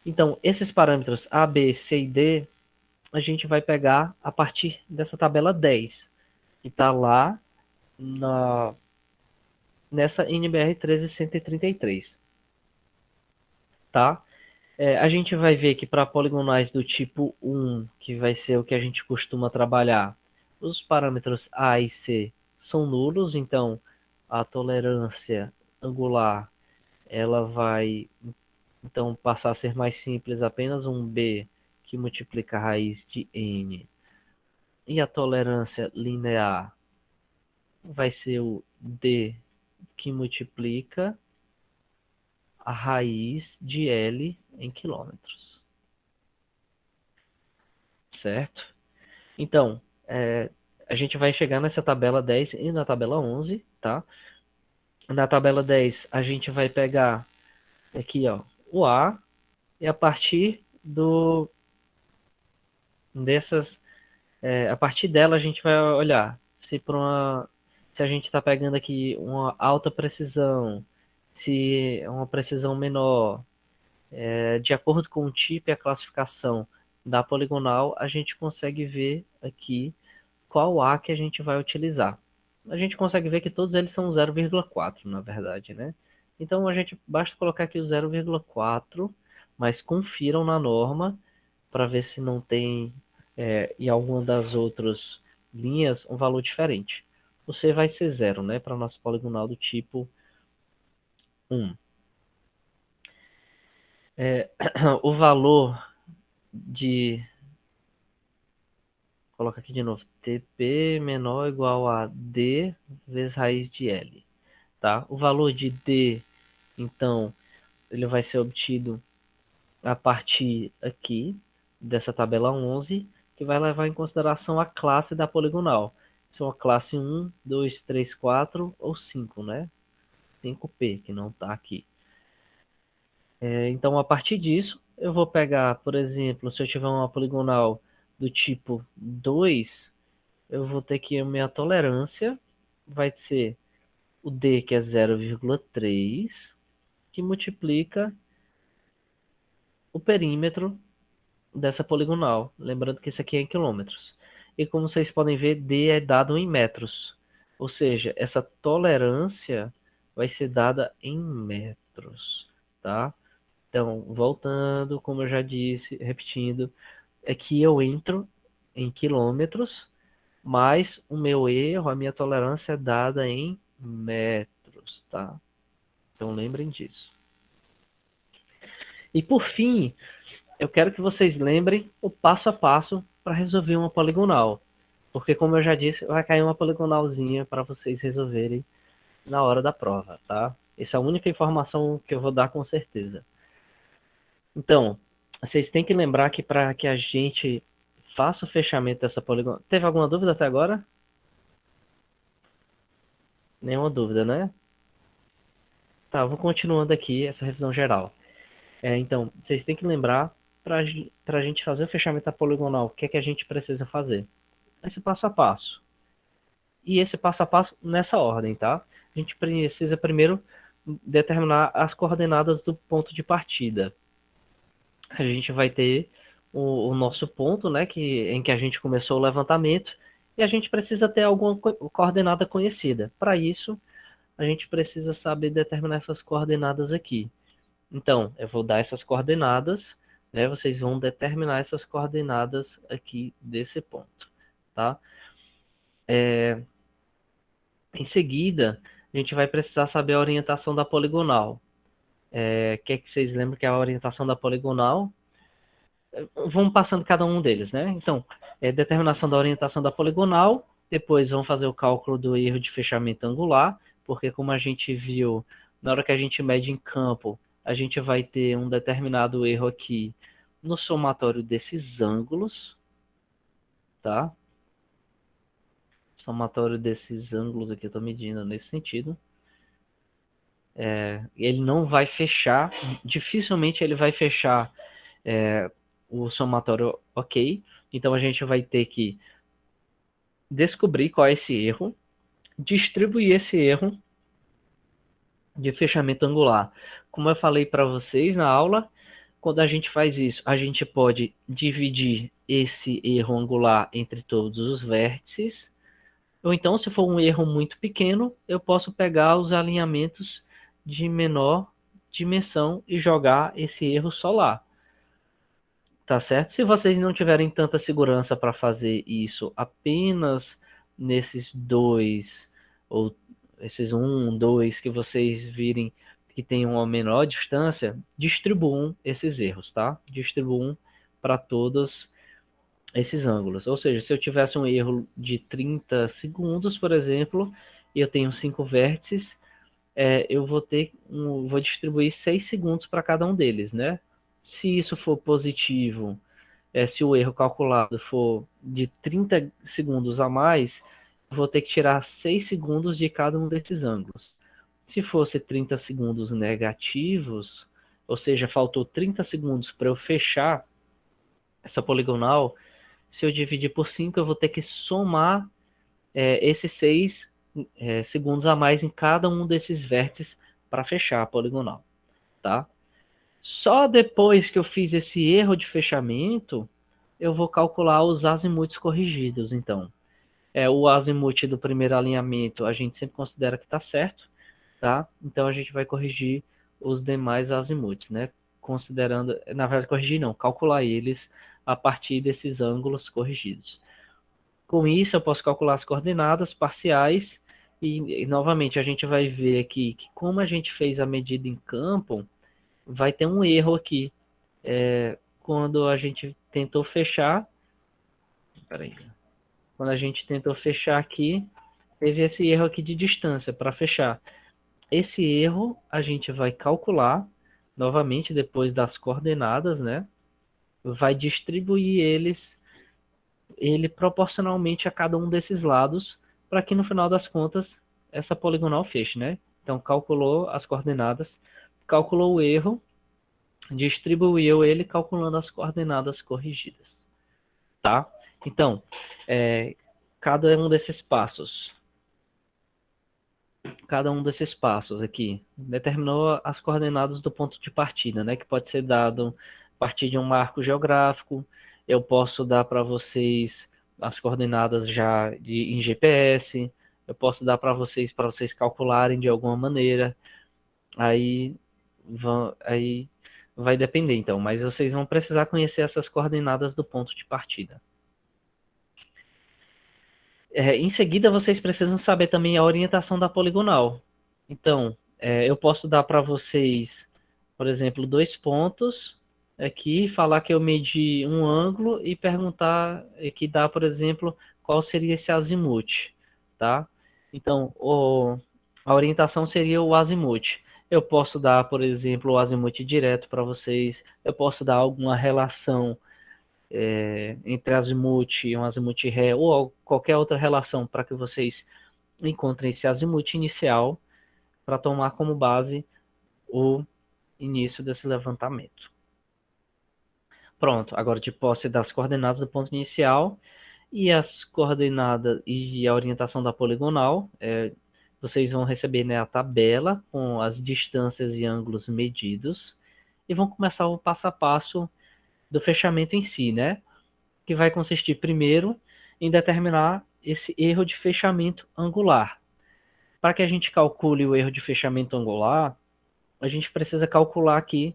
S1: Então, esses parâmetros A, B, C e D, a gente vai pegar a partir dessa tabela 10, que está lá nessa NBR 13133, tá? A gente vai ver que para poligonais do tipo 1, que vai ser o que a gente costuma trabalhar, os parâmetros A e C são nulos, então a tolerância angular ela vai então passar a ser mais simples, apenas um B que multiplica a raiz de n. E a tolerância linear vai ser o D que multiplica a raiz de L em quilômetros. Certo? Então, a gente vai chegar nessa tabela 10 e na tabela 11, tá? Na tabela 10, a gente vai pegar aqui, ó, o A, e a partir dessas, a partir dela a gente vai olhar se a gente está pegando aqui uma alta precisão, se é uma precisão menor, de acordo com o tipo e a classificação da poligonal, a gente consegue ver aqui qual A que a gente vai utilizar. A gente consegue ver que todos eles são 0,4, na verdade, né? Então a gente basta colocar aqui o 0,4, mas confiram na norma para ver se não tem em alguma das outras linhas um valor diferente. O C vai ser 0, né? Para o nosso poligonal do tipo 1. O valor de coloca aqui de novo, TP menor ou igual a D vezes raiz de L, tá? O valor de D, então, ele vai ser obtido a partir aqui dessa tabela 11, que vai levar em consideração a classe da poligonal. Se é uma classe 1, 2, 3, 4 ou 5, né? 5P, que não está aqui. Então, a partir disso, eu vou pegar, por exemplo, se eu tiver uma poligonal do tipo 2, eu vou ter que a minha tolerância vai ser o D, que é 0,3, que multiplica o perímetro dessa poligonal. Lembrando que isso aqui é em quilômetros. E como vocês podem ver, D é dado em metros. Ou seja, essa tolerância vai ser dada em metros, tá? Então, voltando, como eu já disse, repetindo, é que eu entro em quilômetros, mas o meu erro, a minha tolerância é dada em metros, tá? Então lembrem disso. E por fim, eu quero que vocês lembrem o passo a passo para resolver uma poligonal. Porque como eu já disse, vai cair uma poligonalzinha para vocês resolverem na hora da prova, tá? Essa é a única informação que eu vou dar com certeza. Então, vocês têm que lembrar que para que a gente faça o fechamento dessa poligonal... Teve alguma dúvida até agora? Nenhuma dúvida, né? Tá, eu vou continuando aqui essa revisão geral. Então, vocês têm que lembrar para a gente fazer o fechamento da poligonal, o que é que a gente precisa fazer? Esse passo a passo. E esse passo a passo nessa ordem, tá? A gente precisa primeiro determinar as coordenadas do ponto de partida. A gente vai ter o nosso ponto, né, em que a gente começou o levantamento, e a gente precisa ter alguma coordenada conhecida. Para isso, a gente precisa saber determinar essas coordenadas aqui. Então, eu vou dar essas coordenadas, né? Vocês vão determinar essas coordenadas aqui desse ponto, tá? Em seguida, a gente vai precisar saber a orientação da poligonal. Quer que vocês lembrem que a orientação da poligonal? Vamos passando cada um deles, né? Então, determinação da orientação da poligonal, depois vamos fazer o cálculo do erro de fechamento angular, porque como a gente viu, na hora que a gente mede em campo, a gente vai ter um determinado erro aqui no somatório desses ângulos, tá? Somatório desses ângulos aqui, eu estou medindo nesse sentido. Ele não vai fechar, dificilmente ele vai fechar o somatório ok. Então a gente vai ter que descobrir qual é esse erro, distribuir esse erro de fechamento angular. Como eu falei para vocês na aula, quando a gente faz isso, a gente pode dividir esse erro angular entre todos os vértices, ou então, se for um erro muito pequeno, eu posso pegar os alinhamentos de menor dimensão e jogar esse erro só lá. Tá certo? Se vocês não tiverem tanta segurança para fazer isso apenas nesses dois, ou esses um, dois que vocês virem que tem uma menor distância, distribuam esses erros, tá? Distribuam para todos esses ângulos. Ou seja, se eu tivesse um erro de 30 segundos, por exemplo, e eu tenho 5 vértices, eu vou distribuir 6 segundos para cada um deles, né? Se isso for positivo, se o erro calculado for de 30 segundos a mais, eu vou ter que tirar 6 segundos de cada um desses ângulos. Se fosse 30 segundos negativos, ou seja, faltou 30 segundos para eu fechar essa poligonal, se eu dividir por 5, eu vou ter que somar esses 6 segundos a mais em cada um desses vértices para fechar a poligonal, tá? Só depois que eu fiz esse erro de fechamento, eu vou calcular os azimuths corrigidos. Então, o azimuth do primeiro alinhamento a gente sempre considera que está certo, tá? Então a gente vai corrigir os demais azimuths, né? Considerando, na verdade, corrigir não, calcular eles a partir desses ângulos corrigidos. Com isso, eu posso calcular as coordenadas parciais e novamente a gente vai ver aqui que como a gente fez a medida em campo, vai ter um erro aqui. Quando a gente tentou fechar, peraí, quando a gente tentou fechar aqui, teve esse erro aqui de distância para fechar. Esse erro a gente vai calcular novamente depois das coordenadas, né? Vai distribuir ele proporcionalmente a cada um desses lados, para que no final das contas essa poligonal feche, né? Então calculou as coordenadas, calculou o erro, distribuiu ele calculando as coordenadas corrigidas, tá? Então, cada um desses passos aqui determinou as coordenadas do ponto de partida, né? Que pode ser dado a partir de um marco geográfico. Eu posso dar para vocês as coordenadas já em GPS. Eu posso dar para vocês calcularem de alguma maneira. Aí vai depender, então. Mas vocês vão precisar conhecer essas coordenadas do ponto de partida. Em seguida, vocês precisam saber também a orientação da poligonal. Então, eu posso dar para vocês, por exemplo, 2 pontos aqui, falar que eu medi um ângulo e perguntar que dá, por exemplo, qual seria esse azimuth, tá? Então, a orientação seria o azimuth. Eu posso dar, por exemplo, o azimuth direto para vocês. Eu posso dar alguma relação entre azimuth e um azimuth ré, ou qualquer outra relação para que vocês encontrem esse azimuth inicial para tomar como base o início desse levantamento. Pronto, agora de posse das coordenadas do ponto inicial e as coordenadas e a orientação da poligonal, vocês vão receber, né, a tabela com as distâncias e ângulos medidos e vão começar o passo a passo do fechamento em si, né? Que vai consistir primeiro em determinar esse erro de fechamento angular. Para que a gente calcule o erro de fechamento angular, a gente precisa calcular aqui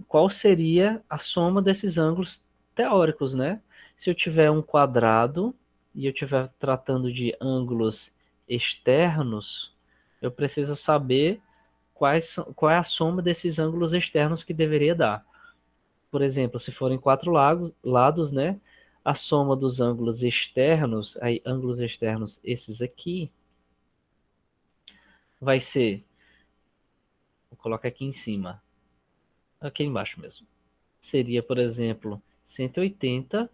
S1: qual seria a soma desses ângulos teóricos, né? Se eu tiver um quadrado e eu estiver tratando de ângulos externos, eu preciso saber qual é a soma desses ângulos externos que deveria dar. Por exemplo, se forem quatro lados, né? A soma dos ângulos externos, aí ângulos externos, esses aqui, vai ser, vou colocar aqui em cima, aqui embaixo mesmo. Seria, por exemplo, 180,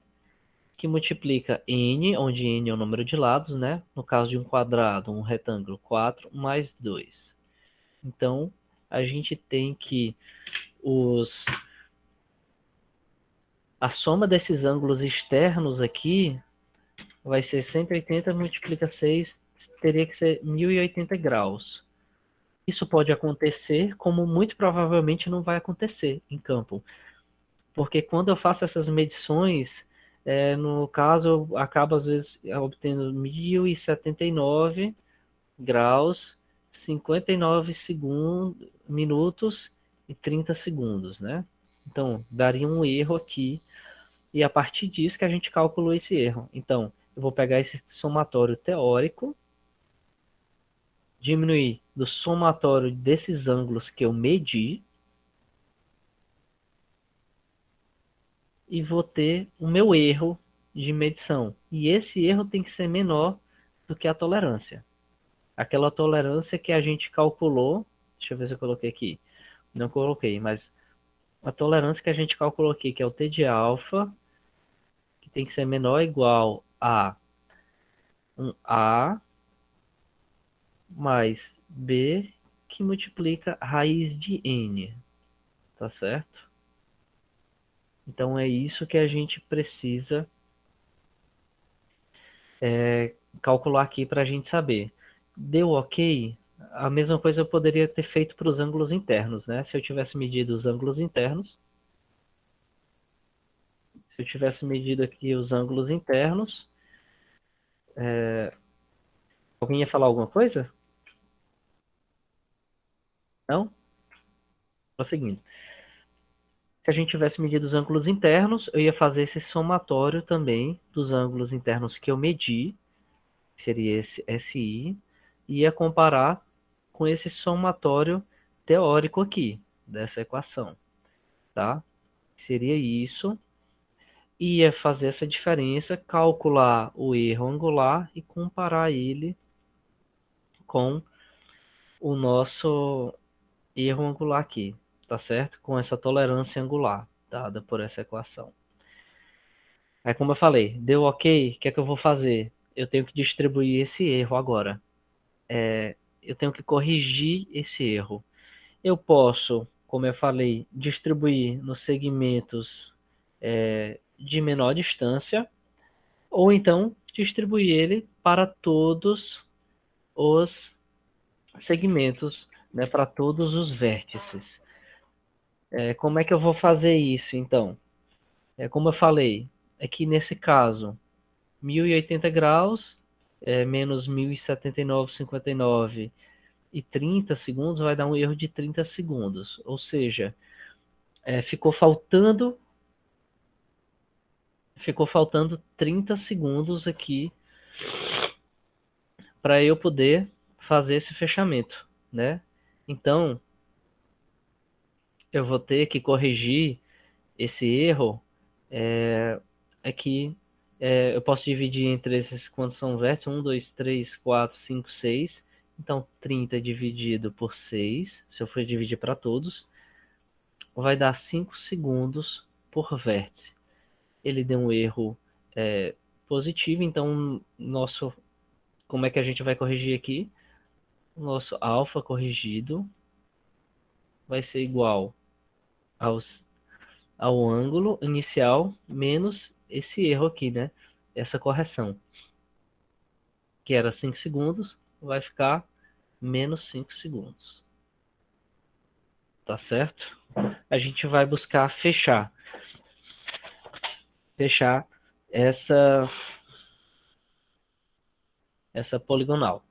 S1: que multiplica n, onde n é o número de lados, né? No caso de um quadrado, um retângulo, 4 mais 2. Então, a gente tem que a soma desses ângulos externos aqui vai ser 180 multiplica 6, teria que ser 1080 graus. Isso pode acontecer, como muito provavelmente não vai acontecer em campo. Porque quando eu faço essas medições, no caso, eu acabo às vezes obtendo 1079 graus, 59 minutos e 30 segundos, né? Então, daria um erro aqui, e a partir disso que a gente calculou esse erro. Então, eu vou pegar esse somatório teórico, diminuir do somatório desses ângulos que eu medi, e vou ter o meu erro de medição. E esse erro tem que ser menor do que a tolerância. Aquela tolerância que a gente calculou, deixa eu ver se eu coloquei aqui. Não coloquei, mas a tolerância que a gente calculou aqui, que é o T de alfa, que tem que ser menor ou igual a um A mais B, que multiplica a raiz de N, tá certo? Então é isso que a gente precisa calcular aqui para a gente saber. Deu ok? A mesma coisa eu poderia ter feito para os ângulos internos, né? Se eu tivesse medido os ângulos internos, se eu tivesse medido aqui os ângulos internos, alguém ia falar alguma coisa? Não? Prosseguindo. Se a gente tivesse medido os ângulos internos, eu ia fazer esse somatório também dos ângulos internos que eu medi, que seria esse SI, e ia comparar com esse somatório teórico aqui, dessa equação, tá? Seria isso. Ia fazer essa diferença, calcular o erro angular e comparar ele com o nosso erro angular aqui, tá certo? Com essa tolerância angular dada por essa equação. Aí, como eu falei, deu ok, o que é que eu vou fazer? Eu tenho que distribuir esse erro agora. Eu tenho que corrigir esse erro. Eu posso, como eu falei, distribuir nos segmentos de menor distância, ou então distribuir ele para todos os segmentos, né, para todos os vértices. Como é que eu vou fazer isso, então? Como eu falei, aqui nesse caso, 1080 graus, menos 1079,59 e 30 segundos vai dar um erro de 30 segundos. Ou seja, ficou faltando 30 segundos aqui para eu poder fazer esse fechamento, né? Então, eu vou ter que corrigir esse erro que eu posso dividir entre esses quantos são vértices, 1, 2, 3, 4, 5, 6. Então, 30 dividido por 6, se eu for dividir para todos, vai dar 5 segundos por vértice. Ele deu um erro positivo, então, como é que a gente vai corrigir aqui? O nosso alfa corrigido vai ser igual ao ângulo inicial menos esse erro aqui, né? Essa correção, que era 5 segundos, vai ficar menos 5 segundos. Tá certo? A gente vai buscar fechar essa poligonal.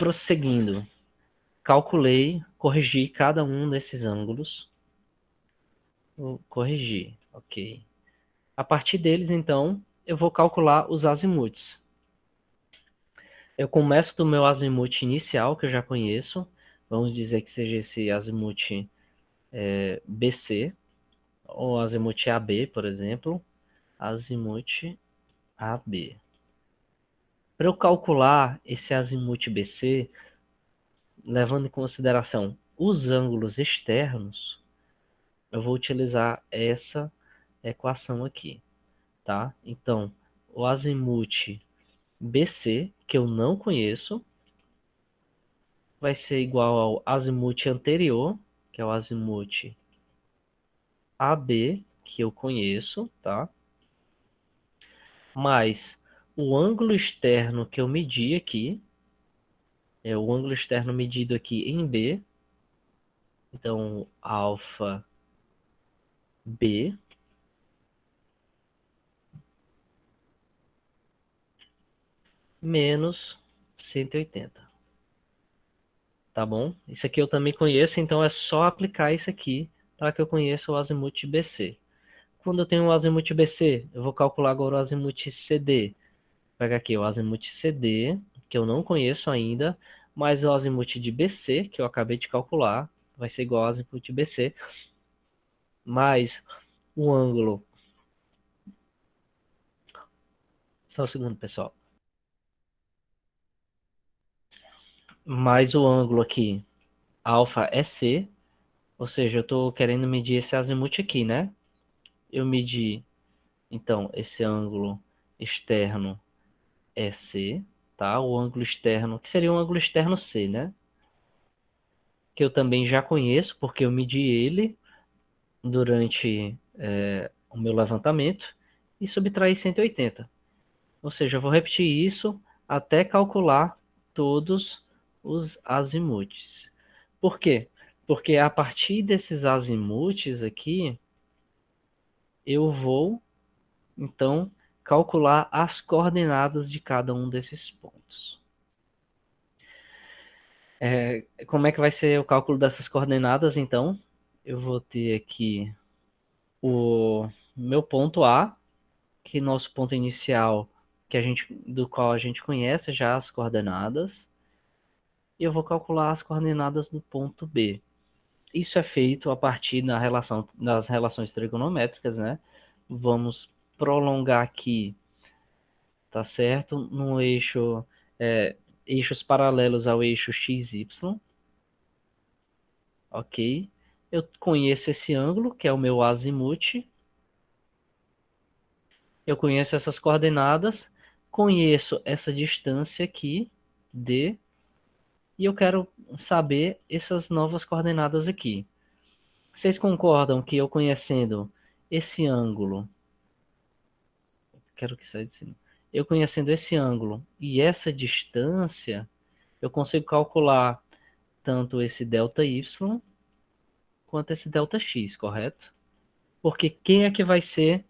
S1: prosseguindo, calculei, corrigi cada um desses ângulos. Vou corrigir, ok. A partir deles, então, eu vou calcular os azimuts. Eu começo do meu azimuth inicial, que eu já conheço. Vamos dizer que seja esse azimuth BC, ou azimuth AB, por exemplo. Azimuth AB. Para eu calcular esse azimuth BC, levando em consideração os ângulos externos, eu vou utilizar essa equação aqui, tá? Então, o azimuth BC, que eu não conheço, vai ser igual ao azimuth anterior, que é o azimuth AB, que eu conheço, tá? Mais o ângulo externo que eu medi aqui, é o ângulo externo medido aqui em B, então alfa B, menos 180. Tá bom? Isso aqui eu também conheço, então é só aplicar isso aqui para que eu conheça o azimuth BC. Quando eu tenho o azimuth BC, eu vou calcular agora o azimuth CD. Pega aqui o azimuth CD, que eu não conheço ainda, mais o azimuth de BC, que eu acabei de calcular, vai ser igual ao azimuth BC, mais o ângulo. Só um segundo, pessoal. Mais o ângulo aqui, alfa é C, ou seja, eu estou querendo medir esse azimuth aqui, né? Eu medi, então, esse ângulo externo é C, tá? O ângulo externo, que seria um ângulo externo C, né? Que eu também já conheço, porque eu medi ele durante o meu levantamento e subtrair 180. Ou seja, eu vou repetir isso até calcular todos os azimuths. Por quê? Porque a partir desses azimuths aqui, eu vou, então, calcular as coordenadas de cada um desses pontos. Como é que vai ser o cálculo dessas coordenadas, então? Eu vou ter aqui o meu ponto A, que nosso ponto inicial, do qual a gente conhece já as coordenadas, e eu vou calcular as coordenadas do ponto B. Isso é feito a partir das relações trigonométricas, né? Vamos prolongar aqui, tá certo? No eixo, eixos paralelos ao eixo XY, ok? Eu conheço esse ângulo, que é o meu azimuth, eu conheço essas coordenadas, conheço essa distância aqui, D, e eu quero saber essas novas coordenadas aqui. Vocês concordam que eu conhecendo esse ângulo, quero que saia de cima, eu conhecendo esse ângulo e essa distância, eu consigo calcular tanto esse ΔY quanto esse ΔX, correto? Porque quem é que vai ser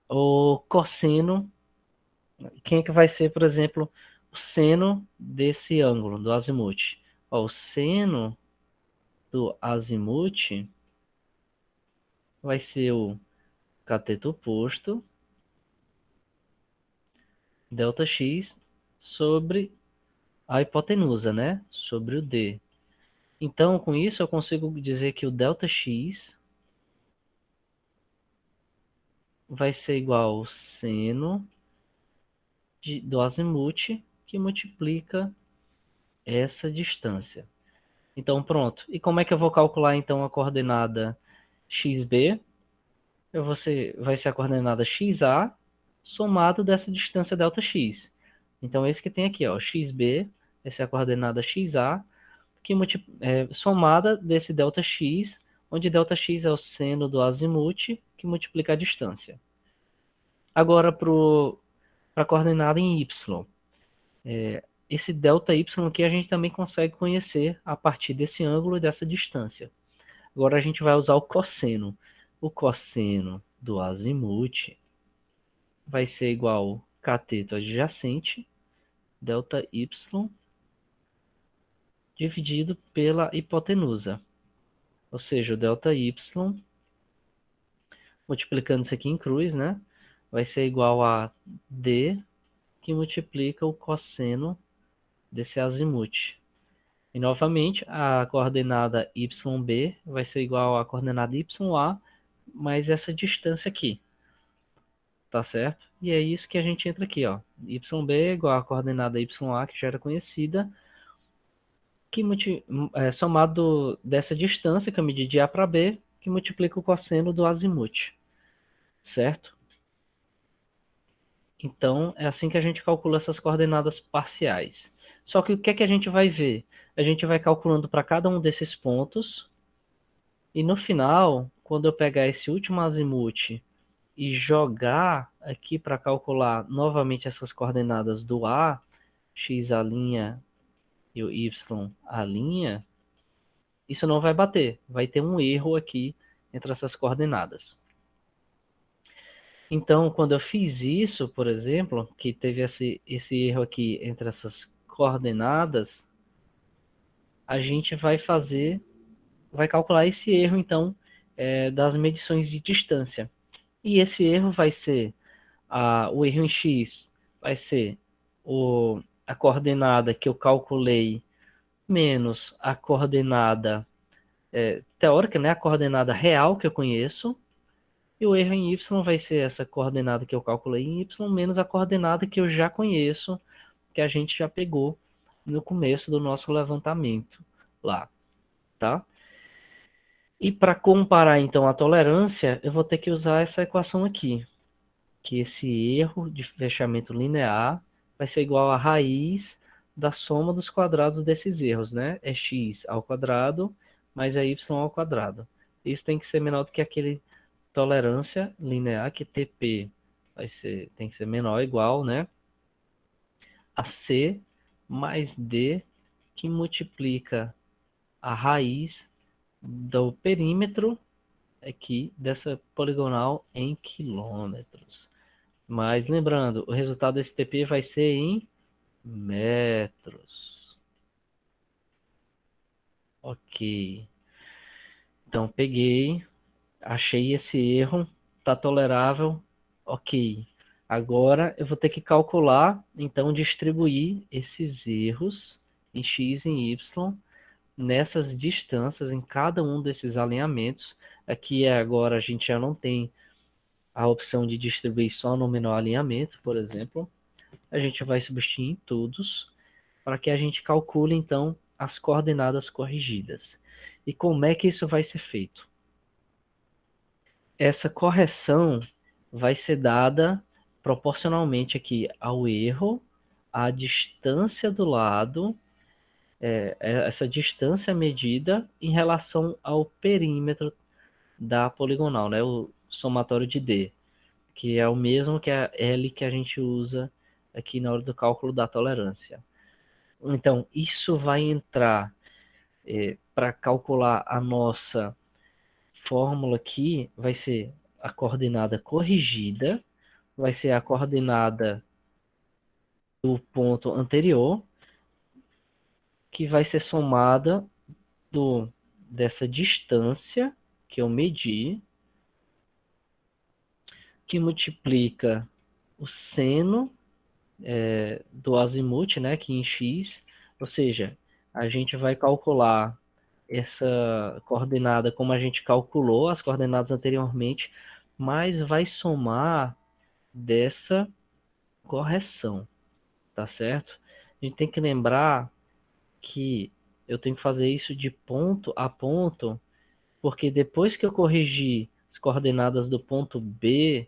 S1: o cosseno, quem é que vai ser, por exemplo, o seno desse ângulo, do azimuth? Ó, o seno do azimuth vai ser o cateto oposto, ΔX, sobre a hipotenusa, né? Sobre o D. Então, com isso, eu consigo dizer que o ΔX vai ser igual ao seno do azimuth que multiplica essa distância. Então, pronto. E como é que eu vou calcular, então, a coordenada XB? Vai ser a coordenada XA somado dessa distância ΔX. Então, esse que tem aqui, ó, XB, essa é a coordenada XA, que somada desse ΔX, onde ΔX é o seno do azimuth, que multiplica a distância. Agora, para a coordenada em Y. Esse ΔY aqui a gente também consegue conhecer a partir desse ângulo e dessa distância. Agora a gente vai usar o cosseno. O cosseno do azimuth vai ser igual ao cateto adjacente, ΔY, dividido pela hipotenusa. Ou seja, o ΔY, multiplicando isso aqui em cruz, né? Vai ser igual a D, que multiplica o cosseno desse azimuth. E novamente, a coordenada YB vai ser igual à coordenada YA, mais essa distância aqui. Tá certo? E é isso que a gente entra aqui, ó. YB é igual à coordenada YA, que já era conhecida, que somado dessa distância que eu medi de A para B, que multiplica o cosseno do azimuth, certo? Então, é assim que a gente calcula essas coordenadas parciais. Só que o que é que a gente vai ver? A gente vai calculando para cada um desses pontos, e no final, quando eu pegar esse último azimuth e jogar aqui para calcular novamente essas coordenadas do A, x a' e o y a', isso não vai bater. Vai ter um erro aqui entre essas coordenadas. Então, quando eu fiz isso, por exemplo, que teve esse erro aqui entre essas coordenadas, a gente vai calcular esse erro, então, das medições de distância. E esse erro vai ser, o erro em x vai ser a coordenada que eu calculei menos a coordenada teórica, né, a coordenada real que eu conheço, e o erro em y vai ser essa coordenada que eu calculei em y menos a coordenada que eu já conheço, que a gente já pegou no começo do nosso levantamento lá, tá? E para comparar então a tolerância, eu vou ter que usar essa equação aqui, que esse erro de fechamento linear vai ser igual à raiz da soma dos quadrados desses erros, né? É x ao quadrado mais é y ao quadrado. Isso tem que ser menor do que aquele tolerância linear, que TP tem que ser menor ou igual, né? A C mais D, que multiplica a raiz do perímetro aqui dessa poligonal em quilômetros. Mas lembrando, o resultado desse TP vai ser em metros. Ok. Então peguei, achei esse erro, tá tolerável. Ok. Agora eu vou ter que calcular, então distribuir esses erros em x e em y nessas distâncias em cada um desses alinhamentos. Aqui agora a gente já não tem a opção de distribuir só no menor alinhamento, por exemplo. A gente vai substituir em todos para que a gente calcule então as coordenadas corrigidas. E como é que isso vai ser feito? Essa correção vai ser dada proporcionalmente aqui ao erro, à distância do lado, essa distância medida em relação ao perímetro da poligonal, né? O somatório de D, que é o mesmo que a L que a gente usa aqui na hora do cálculo da tolerância. Então, isso vai entrar para calcular a nossa fórmula aqui, vai ser a coordenada corrigida, vai ser a coordenada do ponto anterior, que vai ser somada dessa distância que eu medi, que multiplica o seno do azimuth, né, aqui em x, ou seja, a gente vai calcular essa coordenada como a gente calculou as coordenadas anteriormente, mas vai somar dessa correção, tá certo? A gente tem que lembrar que eu tenho que fazer isso de ponto a ponto, porque depois que eu corrigir as coordenadas do ponto B,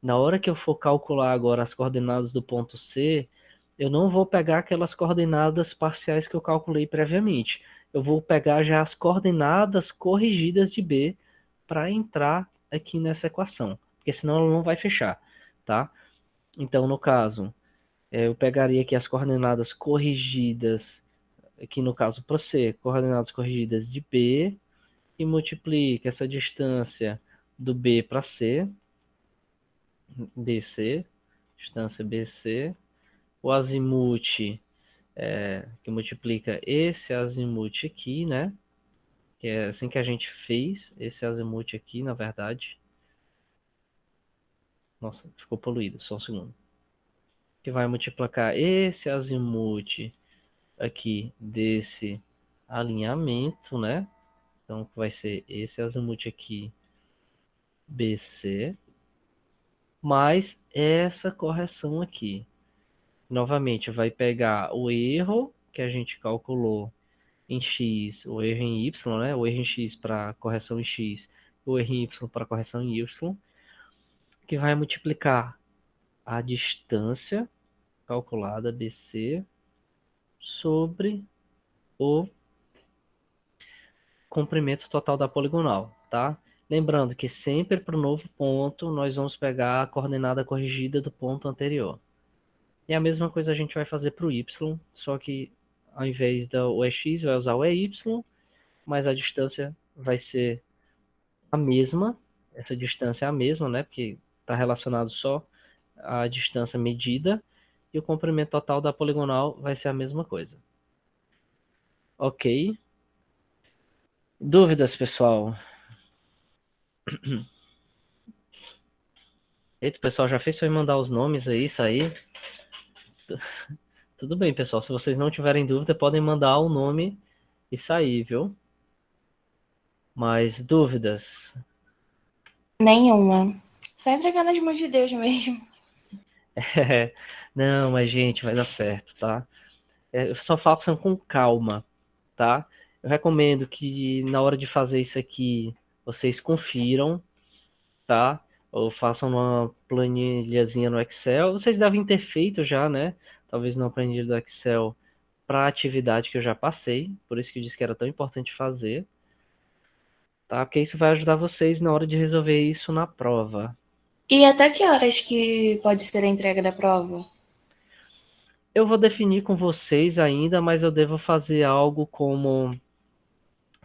S1: na hora que eu for calcular agora as coordenadas do ponto C, eu não vou pegar aquelas coordenadas parciais que eu calculei previamente. Eu vou pegar já as coordenadas corrigidas de B para entrar aqui nessa equação, porque senão ela não vai fechar, tá? Então, no caso, eu pegaria aqui as coordenadas corrigidas, aqui no caso para C, coordenadas corrigidas de B, e multiplica essa distância do B para C, BC, distância BC, o azimuth que multiplica esse azimuth aqui, né? Que é assim que a gente fez esse azimuth aqui, na verdade. Nossa, ficou poluído, só um segundo. Que vai multiplicar esse azimuth aqui desse alinhamento, né? Então vai ser esse azimuth aqui, BC, mais essa correção aqui. Novamente, vai pegar o erro que a gente calculou em x, o erro em y, né? O erro em x para correção em x, o erro em y para correção em y, que vai multiplicar a distância calculada BC sobre o comprimento total da poligonal, tá? Lembrando que sempre para o novo ponto nós vamos pegar a coordenada corrigida do ponto anterior. E a mesma coisa a gente vai fazer para o y, só que ao invés do EX vai usar o EY, mas a distância vai ser a mesma. Essa distância é a mesma, né? Porque está relacionado só à distância medida. E o comprimento total da poligonal vai ser a mesma coisa. Ok. Dúvidas, pessoal? Eita, o pessoal já fez foi mandar os nomes aí, sair. Tudo bem, pessoal. Se vocês não tiverem dúvida, podem mandar o nome e sair, viu? Mais dúvidas?
S2: Nenhuma. Só entregando as mãos de Deus mesmo.
S1: Não, mas gente, vai dar certo, tá? Só façam com calma, tá? Eu recomendo que na hora de fazer isso aqui, vocês confiram, tá? Ou façam uma planilhazinha no Excel. Vocês devem ter feito já, né? Talvez numa planilha do Excel para a atividade que eu já passei, por isso que eu disse que era tão importante fazer, tá? Porque isso vai ajudar vocês na hora de resolver isso na prova.
S2: E até que horas que pode ser a entrega da prova?
S1: Eu vou definir com vocês ainda, mas eu devo fazer algo como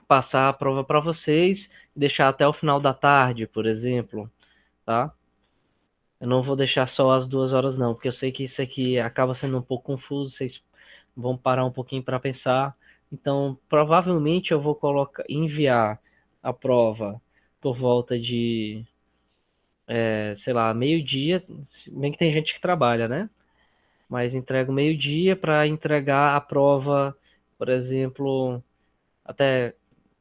S1: passar a prova para vocês, deixar até o final da tarde, por exemplo, tá? Eu não vou deixar só as 2 horas, não, porque eu sei que isso aqui acaba sendo um pouco confuso, vocês vão parar um pouquinho para pensar. Então, provavelmente eu vou enviar a prova por volta de, sei lá, meio-dia, se bem que tem gente que trabalha, né? Mas entrego meio-dia para entregar a prova, por exemplo, até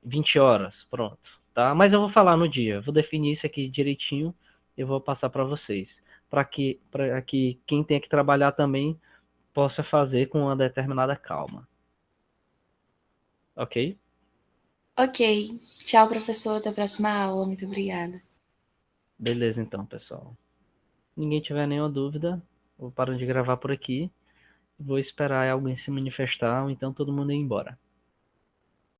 S1: 20 horas, pronto, tá? Mas eu vou falar no dia, vou definir isso aqui direitinho e vou passar para vocês, para que quem tem que trabalhar também possa fazer com uma determinada calma, ok?
S2: Ok. Tchau, professor. Até a próxima aula. Muito obrigada.
S1: Beleza, então, pessoal. Ninguém tiver nenhuma dúvida, eu vou parar de gravar por aqui. Vou esperar alguém se manifestar ou então todo mundo ir embora.